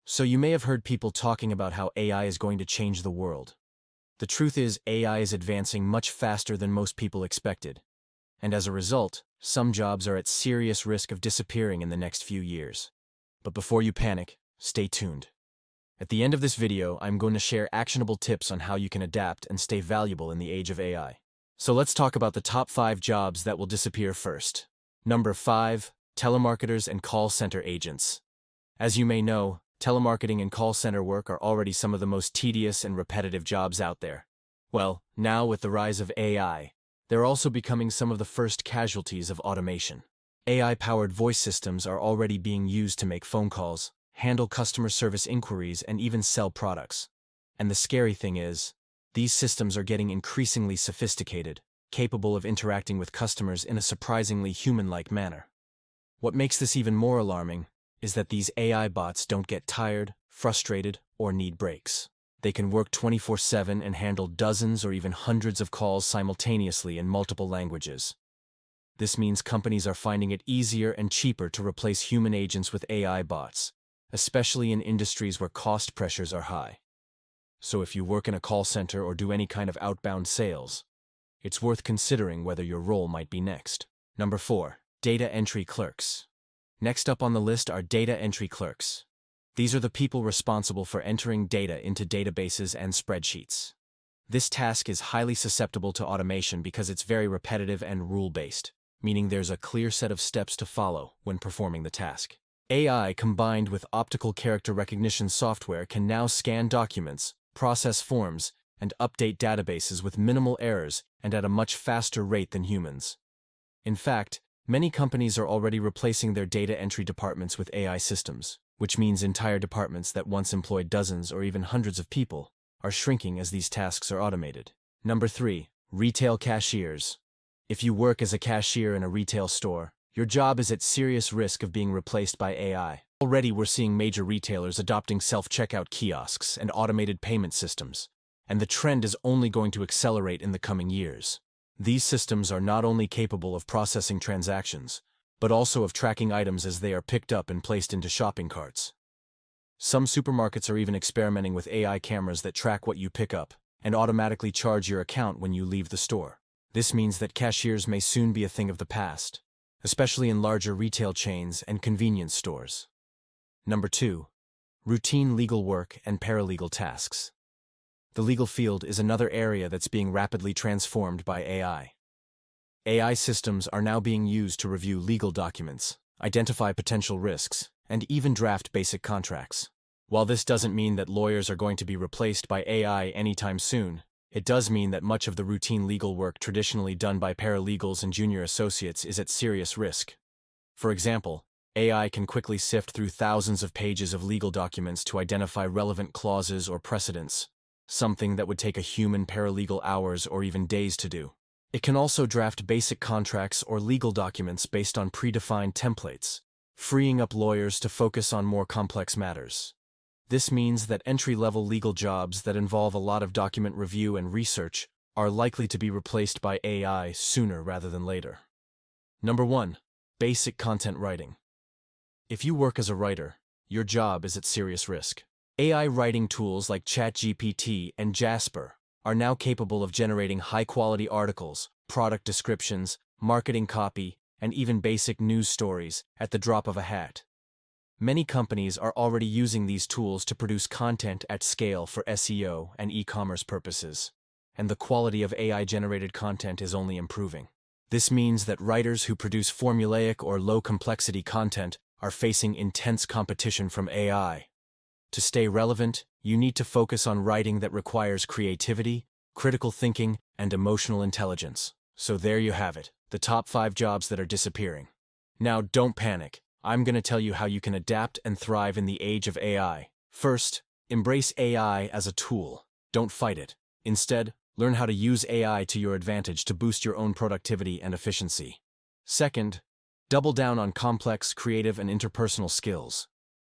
So you may have heard people talking about how AI is going to change the world. The truth is, AI is advancing much faster than most people expected. And as a result, some jobs are at serious risk of disappearing in the next few years. But before you panic, stay tuned. At the end of this video, I'm going to share actionable tips on how you can adapt and stay valuable in the age of AI. So let's talk about the top 5 jobs that will disappear first. Number 5, telemarketers and call center agents. As you may know, telemarketing and call center work are already some of the most tedious and repetitive jobs out there. Well, now with the rise of AI, they're also becoming some of the first casualties of automation. AI-powered voice systems are already being used to make phone calls, handle customer service inquiries, and even sell products. And the scary thing is, these systems are getting increasingly sophisticated, capable of interacting with customers in a surprisingly human-like manner. What makes this even more alarming is that these AI bots don't get tired, frustrated, or need breaks. They can work 24/7 and handle dozens or even hundreds of calls simultaneously in multiple languages. This means companies are finding it easier and cheaper to replace human agents with AI bots, especially in industries where cost pressures are high. So if you work in a call center or do any kind of outbound sales, it's worth considering whether your role might be next. Number 4, data entry clerks. Next up on the list are data entry clerks. These are the people responsible for entering data into databases and spreadsheets. This task is highly susceptible to automation because it's very repetitive and rule-based, meaning there's a clear set of steps to follow when performing the task. AI combined with optical character recognition software can now scan documents, process forms, and update databases with minimal errors and at a much faster rate than humans. In fact, many companies are already replacing their data entry departments with AI systems, which means entire departments that once employed dozens or even hundreds of people are shrinking as these tasks are automated. Number 3, retail cashiers. If you work as a cashier in a retail store, your job is at serious risk of being replaced by AI. Already we're seeing major retailers adopting self-checkout kiosks and automated payment systems, and the trend is only going to accelerate in the coming years. These systems are not only capable of processing transactions, but also of tracking items as they are picked up and placed into shopping carts. Some supermarkets are even experimenting with AI cameras that track what you pick up and automatically charge your account when you leave the store. This means that cashiers may soon be a thing of the past, especially in larger retail chains and convenience stores. Number 2, routine legal work and paralegal tasks. The legal field is another area that's being rapidly transformed by AI. AI systems are now being used to review legal documents, identify potential risks, and even draft basic contracts. While this doesn't mean that lawyers are going to be replaced by AI anytime soon, it does mean that much of the routine legal work traditionally done by paralegals and junior associates is at serious risk. For example, AI can quickly sift through thousands of pages of legal documents to identify relevant clauses or precedents, something that would take a human paralegal hours or even days to do. It can also draft basic contracts or legal documents based on predefined templates, freeing up lawyers to focus on more complex matters. This means that entry-level legal jobs that involve a lot of document review and research are likely to be replaced by AI sooner rather than later. Number 1, basic content writing. If you work as a writer, your job is at serious risk. AI writing tools like ChatGPT and Jasper are now capable of generating high-quality articles, product descriptions, marketing copy, and even basic news stories at the drop of a hat. Many companies are already using these tools to produce content at scale for SEO and e-commerce purposes, and the quality of AI-generated content is only improving. This means that writers who produce formulaic or low-complexity content are facing intense competition from AI. To stay relevant, you need to focus on writing that requires creativity, critical thinking, and emotional intelligence. So there you have it, the top 5 jobs that are disappearing. Now don't panic. I'm going to tell you how you can adapt and thrive in the age of AI. First, embrace AI as a tool. Don't fight it. Instead, learn how to use AI to your advantage to boost your own productivity and efficiency. Second, double down on complex, creative, and interpersonal skills.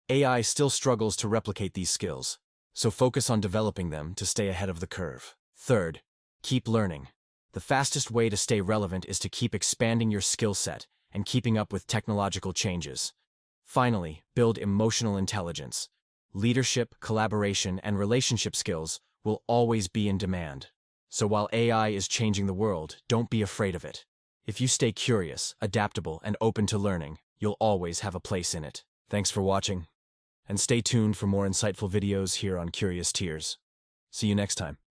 AI still struggles to replicate these skills, so focus on developing them to stay ahead of the curve. Third, keep learning. The fastest way to stay relevant is to keep expanding your skill set and keeping up with technological changes. Finally, build emotional intelligence. leadership, collaboration, and relationship skills will always be in demand. So while AI is changing the world, don't be afraid of it. If you stay curious, adaptable, and open to learning, you'll always have a place in it. Thanks for watching, and stay tuned for more insightful videos here on Curious Tears. See you next time.